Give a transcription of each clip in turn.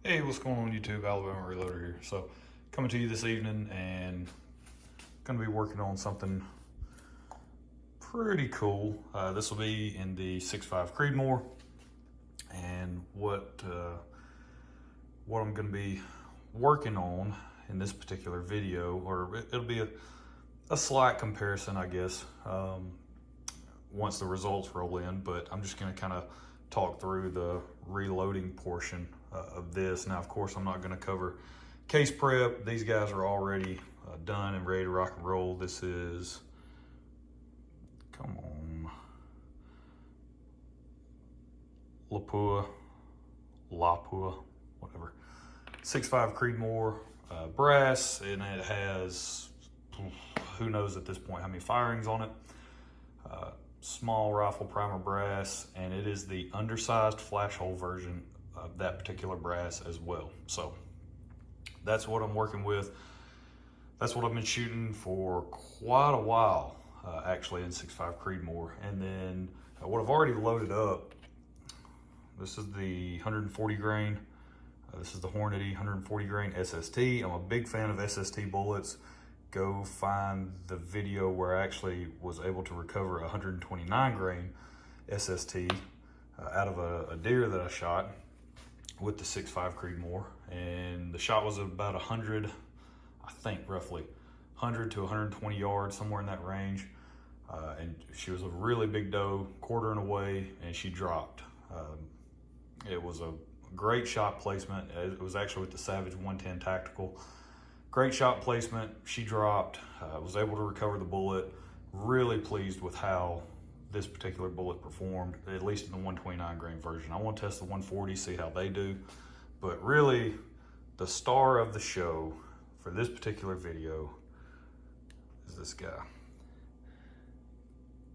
Hey, what's going on YouTube? Alabama Reloader here. So coming to you this evening and going to be working on something pretty cool. This will be in the 6.5 Creedmoor, and what I'm going to be working on in this particular video, or it'll be a slight comparison, I guess, once the results roll in, but I'm just going to kind of talk through the reloading portion of this. Now, of course, I'm not going to cover case prep. These guys are already done and ready to rock and roll. This is, come on, Lapua, whatever. 6.5 Creedmoor brass, and it has, who knows at this point how many firings on it. Small rifle primer brass, and it is the undersized flash hole version of that particular brass as well. So that's what I'm working with. That's what I've been shooting for quite a while, actually, in 6.5 Creedmoor. And then what I've already loaded up, this is the 140 grain. This is the Hornady 140 grain SST. I'm a big fan of SST bullets. Go find the video where I actually was able to recover 129 grain SST out of a deer that I shot with the 6.5 Creedmoor, and the shot was about 100, I think roughly 100 to 120 yards, somewhere in that range, and she was a really big doe, quartering away, and she dropped. It was a great shot placement. It was actually with the Savage 110 Tactical. Great shot placement. She dropped, was able to recover the bullet. Really pleased with how this particular bullet performed, at least in the 129 grain version. I want to test the 140, see how they do. But really, the star of the show for this particular video is this guy.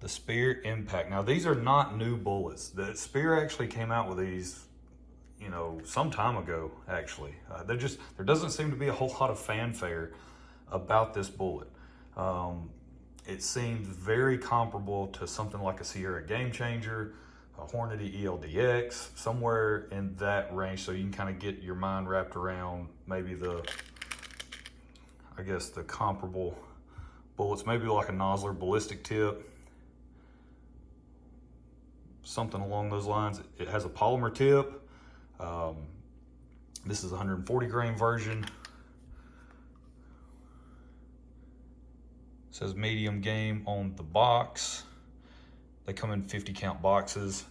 The Speer Impact. Now, these are not new bullets. The Speer actually came out with these, you know, some time ago, actually. There doesn't seem to be a whole lot of fanfare about this bullet. It seems very comparable to something like a Sierra Game Changer, a Hornady ELDX, somewhere in that range, so you can kind of get your mind wrapped around maybe the comparable bullets, maybe like a Nosler ballistic tip, something along those lines. It has a polymer tip. This is a 140 grain version. It says medium game on the box. They come in 50 count boxes.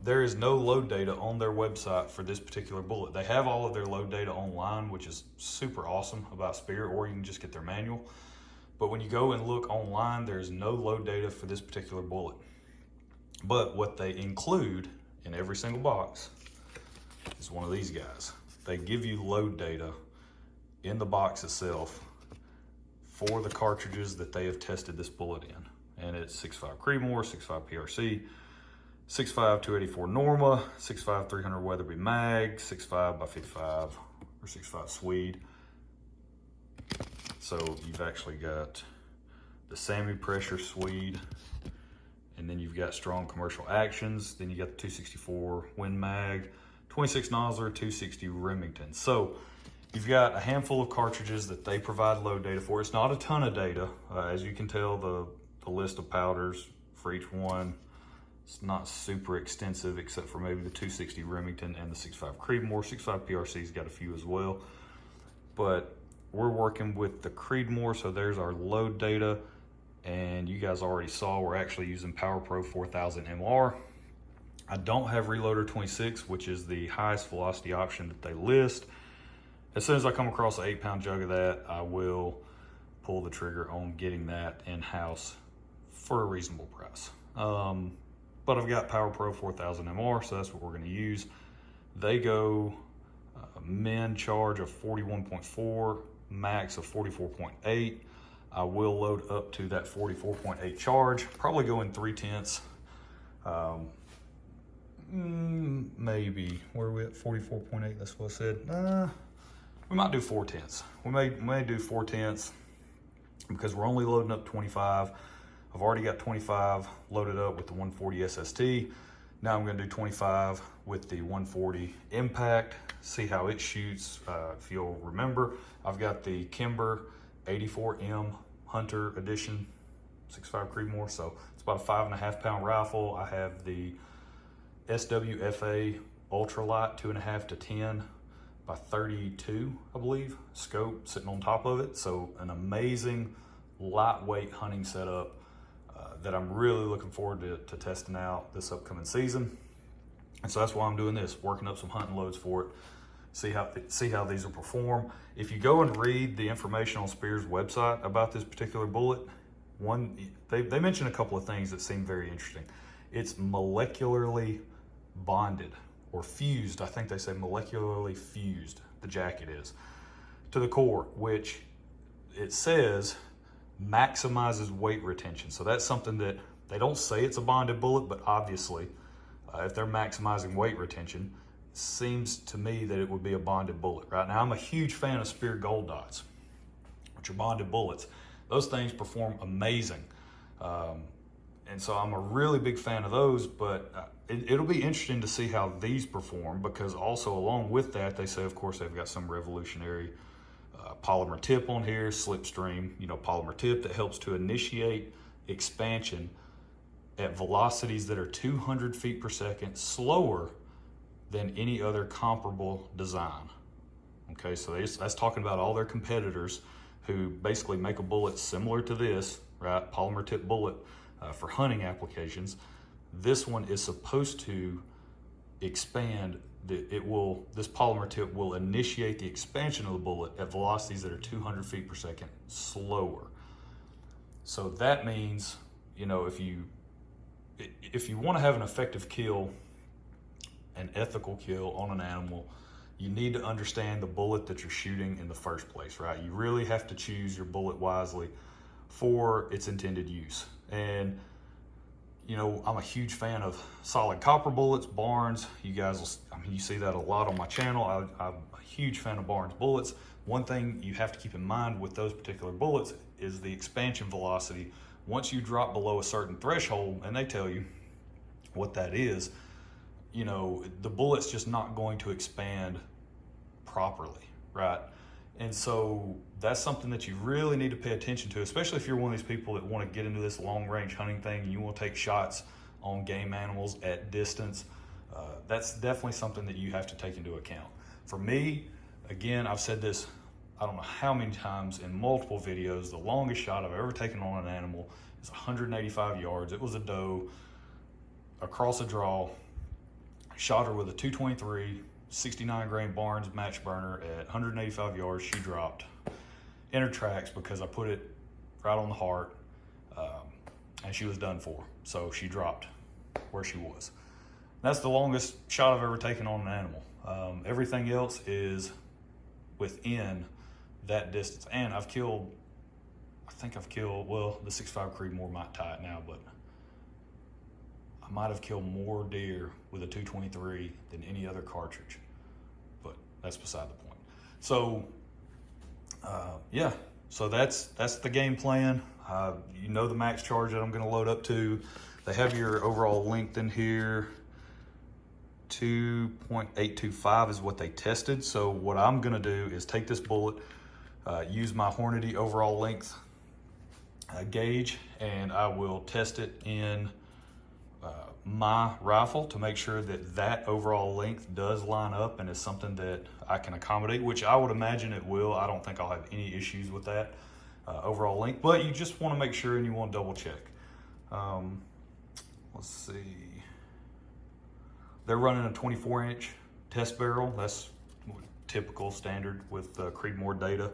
There is no load data on their website for this particular bullet. They have all of their load data online, which is super awesome about Speer, or you can just get their manual. But when you go and look online, there's no load data for this particular bullet. But what they include in every single box is one of these guys. They give you load data in the box itself for the cartridges that they have tested this bullet in. And it's 6.5 Creedmoor, 6.5 PRC, 6.5 284 Norma, 6.5 300 Weatherby Mag, 6.5 by 55 or 6.5 Swede. So you've actually got the semi-pressure Swede, and then you've got strong commercial actions. Then you got the 264 Win Mag, 26 Nosler, 260 Remington. So you've got a handful of cartridges that they provide load data for. It's not a ton of data. As you can tell, the list of powders for each one, it's not super extensive, except for maybe the 260 Remington and the 6.5 Creedmoor. 6.5 PRC's got a few as well. But we're working with the Creedmoor, so there's our load data. And you guys already saw we're actually using Power Pro 4000 MR. I don't have Reloader 26, which is the highest velocity option that they list. As soon as I come across an 8-pound jug of that, I will pull the trigger on getting that in-house for a reasonable price. But I've got Power Pro 4000 MR, so that's what we're gonna use. They go min charge of 41.4, max of 44.8. I will load up to that 44.8 charge, probably go in 3/10. Maybe, where are we at? 44.8, that's what I said. We might do 4/10. We may do 4/10 because we're only loading up 25. I've already got 25 loaded up with the 140 SST. Now I'm gonna do 25 with the 140 Impact. see how it shoots. If you'll remember, I've got the Kimber 84M Hunter Edition 6.5 Creedmoor, so it's about a 5.5 pound rifle. I have the SWFA Ultralight 2.5 to 10 by 32, I believe, scope sitting on top of it. So an amazing lightweight hunting setup that I'm really looking forward to testing out this upcoming season. And so that's why I'm doing this, working up some hunting loads for it, see how these will perform. If you go and read the information on Speer's website about this particular bullet, they mention a couple of things that seem very interesting. It's molecularly bonded or fused. I think they say molecularly fused, the jacket is, to the core, which it says maximizes weight retention. So that's something that they don't say it's a bonded bullet, but obviously if they're maximizing weight retention, seems to me that it would be a bonded bullet. Right now, I'm a huge fan of Speer Gold Dots, which are bonded bullets. Those things perform amazing. And so I'm a really big fan of those, but it'll be interesting to see how these perform, because also along with that, they say, of course, they've got some revolutionary polymer tip on here, slipstream, polymer tip that helps to initiate expansion at velocities that are 200 feet per second slower than any other comparable design. Okay, so that's talking about all their competitors who basically make a bullet similar to this, right? Polymer tip bullet for hunting applications. This one is supposed to expand. This polymer tip will initiate the expansion of the bullet at velocities that are 200 feet per second slower. So that means, if you want to have an effective kill, an ethical kill on an animal, you need to understand the bullet that you're shooting in the first place, right? You really have to choose your bullet wisely for its intended use. And I'm a huge fan of solid copper bullets, Barnes. You guys you see that a lot on my channel. I'm a huge fan of Barnes bullets. One thing you have to keep in mind with those particular bullets is the expansion velocity. Once you drop below a certain threshold, and they tell you what that is, the bullet's just not going to expand properly, right? And so that's something that you really need to pay attention to, especially if you're one of these people that want to get into this long range hunting thing and you want to take shots on game animals at distance. That's definitely something that you have to take into account. For me, again, I've said this, I don't know how many times in multiple videos, the longest shot I've ever taken on an animal is 185 yards. It was a doe across a draw. Shot her with a 223 69 grain Barnes match burner at 185 yards. She dropped in her tracks because I put it right on the heart, and she was done for. So she dropped where she was. That's the longest shot I've ever taken on an animal. Everything else is within that distance. And I think I've killed, well, the 6.5 Creedmoor might tie it now, but I might have killed more deer with a 223 than any other cartridge, but that's beside the point. So, yeah, so that's the game plan. The max charge that I'm gonna load up to. They have your overall length in here. 2.825 is what they tested. So what I'm gonna do is take this bullet, use my Hornady overall length gauge, and I will test it in my rifle to make sure that overall length does line up and is something that I can accommodate, which I would imagine it will. I don't think I'll have any issues with that overall length, but you just want to make sure and you want to double check. Let's see. They're running a 24-inch test barrel. That's typical standard with Creedmoor data.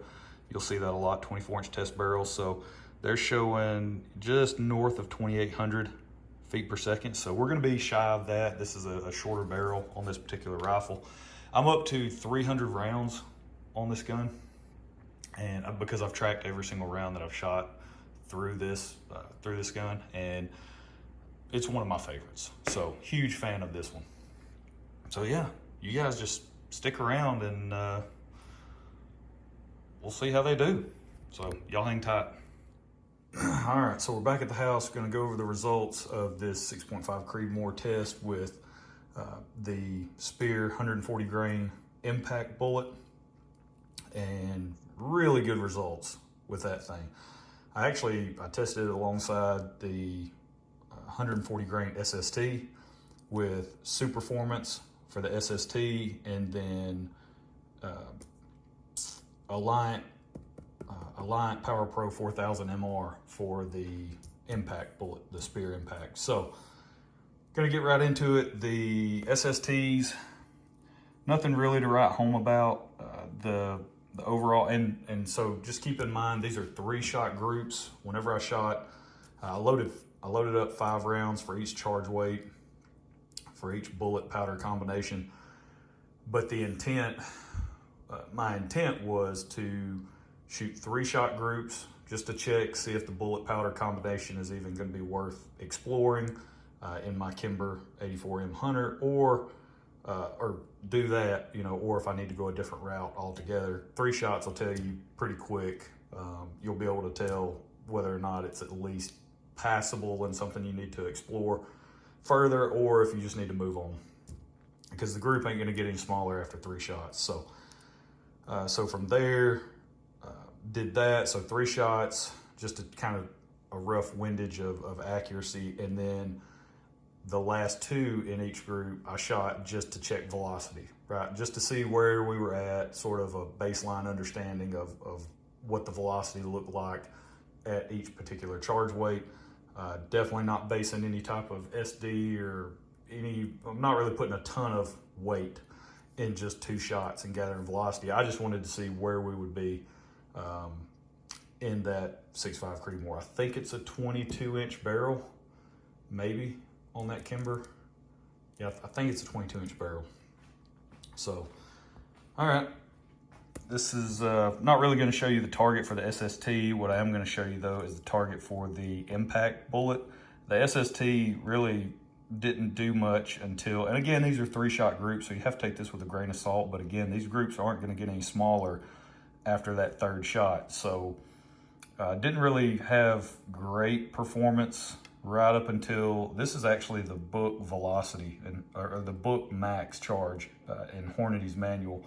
You'll see that a lot, 24-inch test barrels. So they're showing just north of 2,800 feet per second. So we're gonna be shy of that. This is a shorter barrel on this particular rifle. I'm up to 300 rounds on this gun. And because I've tracked every single round that I've shot through this gun, and it's one of my favorites. So huge fan of this one. So yeah, you guys just stick around and we'll see how they do. So y'all hang tight. All right, so we're back at the house. We're gonna go over the results of this 6.5 Creedmoor test with the Speer 140 grain impact bullet, and really good results with that thing. I tested it alongside the 140 grain SST with Super Performance for the SST, and then Alliant Power Pro 4000 MR for the impact bullet, the Speer impact. So, gonna get right into it. The SSTs, nothing really to write home about. The overall, and so just keep in mind, these are 3-shot groups. Whenever I shot, I loaded up 5 rounds for each charge weight, for each bullet powder combination. But the intent, my intent was to shoot 3-shot groups just to check, see if the bullet powder combination is even going to be worth exploring in my Kimber 84M Hunter, or do that, you know, or if I need to go a different route altogether. 3 shots will tell you pretty quick. You'll be able to tell whether or not it's at least passable and something you need to explore further, or if you just need to move on, because the group ain't going to get any smaller after 3 shots. So, so from there, did that. So 3 shots, just a kind of a rough windage of accuracy, and then the last 2 in each group I shot just to check velocity, right? Just to see where we were at, sort of a baseline understanding of what the velocity looked like at each particular charge weight. Definitely not basing any type of SD or I'm not really putting a ton of weight in just 2 shots and gathering velocity. I just wanted to see where we would be in that 6.5 Creedmoor. I think it's a 22-inch barrel, maybe, on that Kimber. Yeah, I think it's a 22-inch barrel. So, all right. This is not really going to show you the target for the SST. What I am going to show you, though, is the target for the impact bullet. The SST really didn't do much until, and again, these are 3-shot groups, so you have to take this with a grain of salt. But again, these groups aren't going to get any smaller after that 3rd shot. So, didn't really have great performance right up until, this is actually the book velocity, or the book max charge in Hornady's manual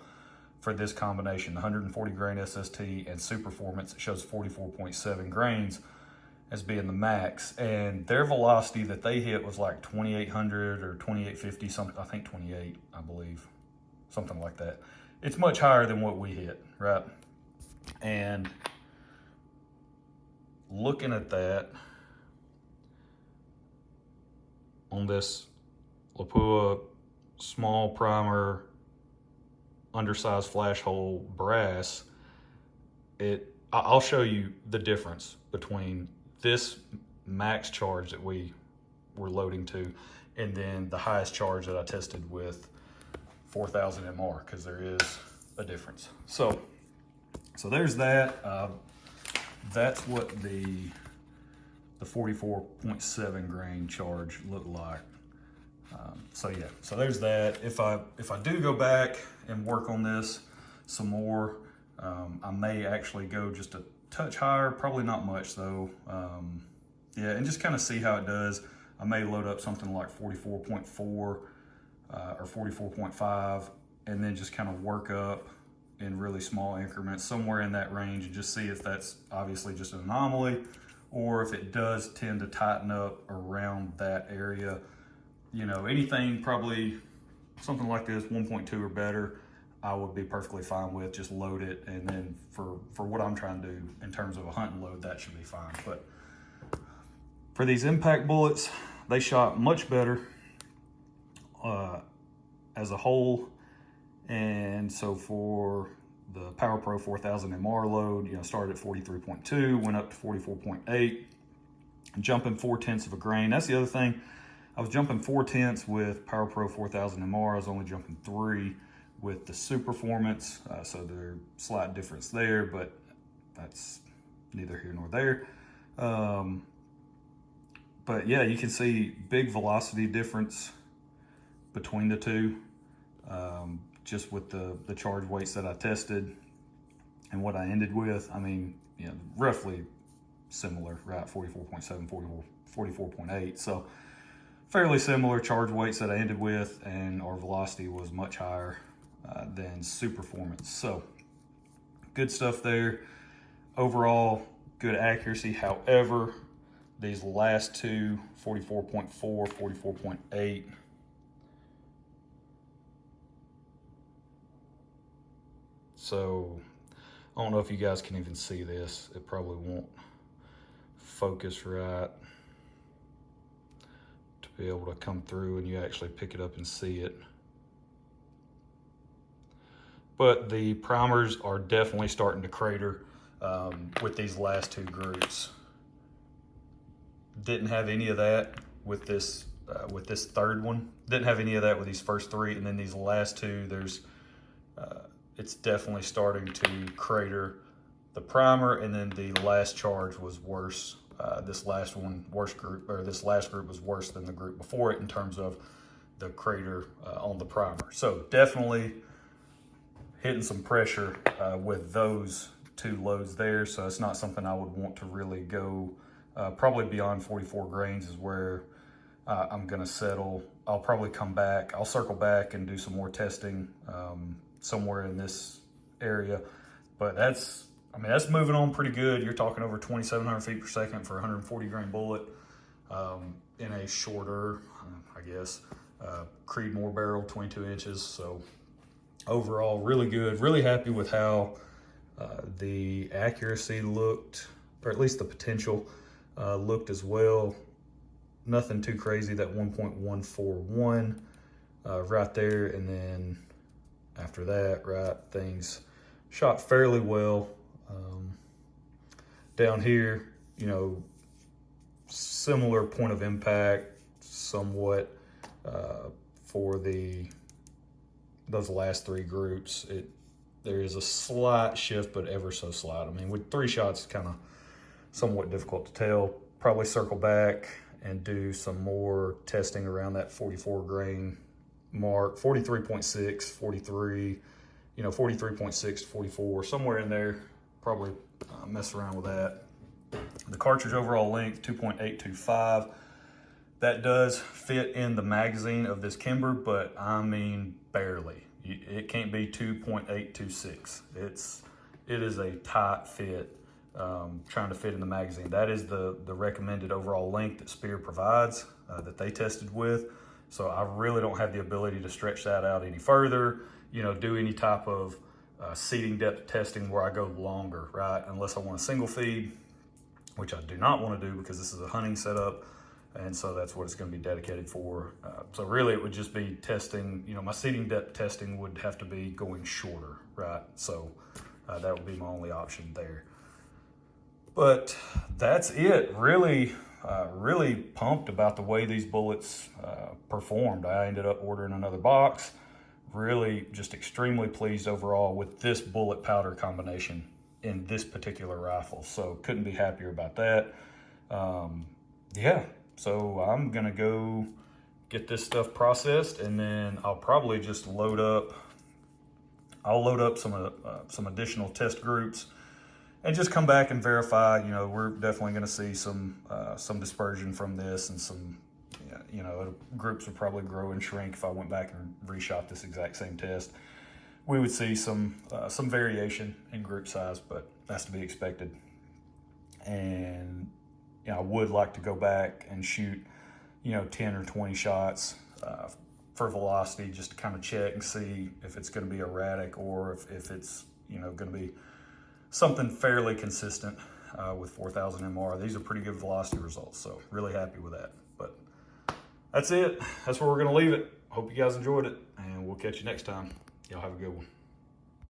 for this combination. The 140 grain SST and Super Performance, it shows 44.7 grains as being the max, and their velocity that they hit was like 2800 or 2850, something, I think 28, I believe, something like that. It's much higher than what we hit, right? And looking at that on this Lapua small primer undersized flash hole brass, I'll show you the difference between this max charge that we were loading to and then the highest charge that I tested with 4000 MR, because there is a difference. So there's that. That's what the 44.7 grain charge looked like. So yeah, so there's that. If I do go back and work on this some more, I may actually go just a touch higher, probably not much though. Yeah, and just kind of see how it does. I may load up something like 44.4 or 44.5, and then just kind of work up in really small increments, somewhere in that range, and just see if that's obviously just an anomaly, or if it does tend to tighten up around that area. You know, anything probably something like this, 1.2 or better, I would be perfectly fine with. Just load it, and then for what I'm trying to do in terms of a hunting load, that should be fine. But for these impact bullets, they shot much better as a whole. And so for the Power Pro 4000 MR load, you know, started at 43.2, went up to 44.8, jumping 0.4 of a grain. That's the other thing. I was jumping 0.4 with Power Pro 4000 MR. I was only jumping 3 with the Super Performance. So there's slight difference there, but that's neither here nor there. But yeah, you can see big velocity difference between the two. Just with the charge weights that I tested and what I ended with. I mean, you know, roughly similar, right? 44.7, 44.8. So fairly similar charge weights that I ended with, and our velocity was much higher than Superformance. So good stuff there. Overall, good accuracy. However, these last two, 44.4, 44.8, so I don't know if you guys can even see this. It probably won't focus right to be able to come through and you actually pick it up and see it. But the primers are definitely starting to crater with these last two groups. Didn't have any of that with this third one. Didn't have any of that with these first three, and then these last two, it's definitely starting to crater the primer, and then the last charge was worse. This last group was worse than the group before it in terms of the crater on the primer. So definitely hitting some pressure with those two loads there. So it's not something I would want to really go. Probably beyond 44 grains is where I'm gonna settle. I'll probably come back. I'll circle back and do some more testing somewhere in this area. But that's moving on pretty good. You're talking over 2,700 feet per second for a 140 grain bullet in a shorter, I guess, Creedmoor barrel, 22 inches. So overall, really good. Really happy with how the accuracy looked, or at least the potential looked as well. Nothing too crazy, that 1.141 right there. And then after that, right, things shot fairly well. Down here, you know, similar point of impact somewhat for those last three groups. There is a slight shift, but ever so slight. I mean, with three shots, it's kind of somewhat difficult to tell. Probably circle back and do some more testing around that 44 grain mark, 43.6, 43, 43.6 to 44, somewhere in there. Probably mess around with that. The cartridge overall length, 2.825. That does fit in the magazine of this Kimber, but I mean barely. It can't be 2.826. It is a tight fit, trying to fit in the magazine. That is the recommended overall length that Speer provides, that they tested with. So I really don't have the ability to stretch that out any further, do any type of seating depth testing where I go longer, right? Unless I want a single feed, which I do not want to do because this is a hunting setup. And so that's what it's going to be dedicated for. So really it would just be testing, my seating depth testing would have to be going shorter, right? So that would be my only option there. But that's it. Really pumped about the way these bullets performed. I ended up ordering another box. Really just extremely pleased overall with this bullet powder combination in this particular rifle. So couldn't be happier about that. Yeah. So I'm gonna go get this stuff processed, and then I'll probably just load up some additional test groups and just come back and verify. We're definitely gonna see some dispersion from this, and some, groups would probably grow and shrink if I went back and reshot this exact same test. We would see some variation in group size, but that's to be expected. And I would like to go back and shoot, 10 or 20 shots for velocity, just to kind of check and see if it's going to be erratic or if it's, going to be something fairly consistent with 4000 MR. These are pretty good velocity results, so really happy with that. But that's it. That's where we're going to leave it. Hope you guys enjoyed it, and we'll catch you next time. Y'all have a good one.